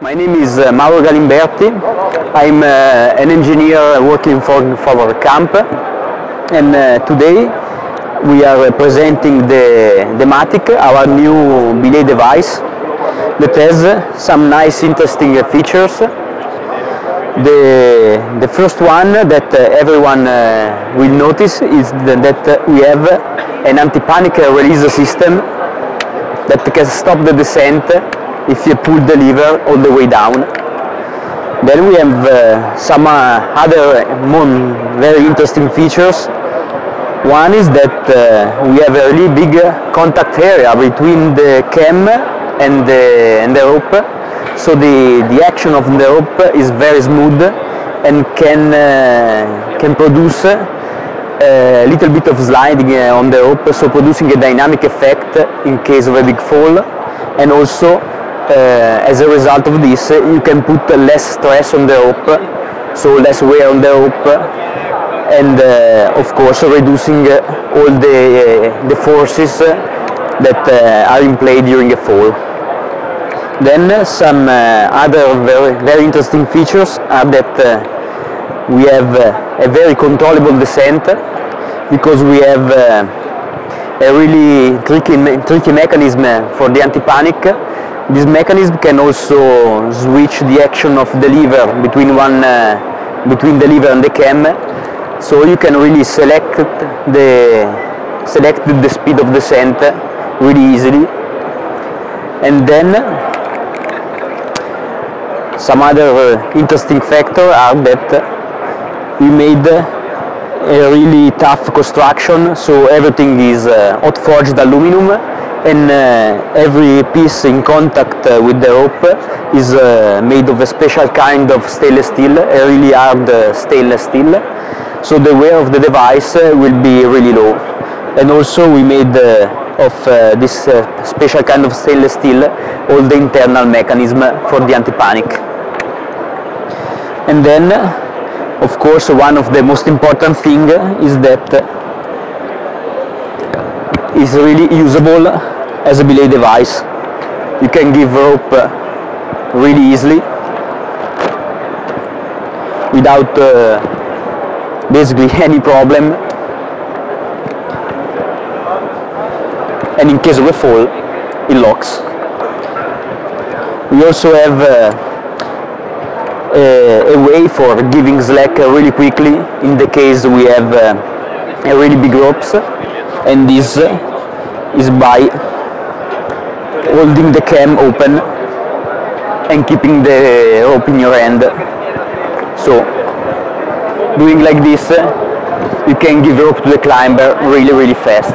My name is Mauro Galimberti. I'm an engineer working for our camp, and today we are presenting the Matic, our new belay device that has some nice interesting features. The first one that everyone will notice is that we have an anti-panic release system that can stop the descent if you pull the lever all the way down. Then we have some other very interesting features. One is that we have a really big contact area between the cam and the rope, so the action of the rope is very smooth and can produce a little bit of sliding on the rope, so producing a dynamic effect in case of a big fall. And also as a result of this, you can put less stress on the rope, so less wear on the rope, and of course reducing all the forces that are in play during a fall. Then some other very interesting features are that we have a very controllable descent, because we have a really tricky mechanism for the anti-panic. This mechanism can also switch the action of the lever between the lever and the cam, so you can really select the speed of descent really easily. And then some other interesting factors are that we made a really tough construction, so everything is hot forged aluminum, and every piece in contact with the rope is made of a special kind of stainless steel, a really hard stainless steel, so the wear of the device will be really low. And also we made of this special kind of stainless steel all the internal mechanism for the anti-panic. And then, of course, one of the most important thing is that it's really usable as a belay device. You can give rope really easily without basically any problem, and in case of a fall, it locks. We also have a way for giving slack really quickly in the case we have a really big ropes, and this is by holding the cam open and keeping the rope in your hand. So doing like this, you can give rope to the climber really fast.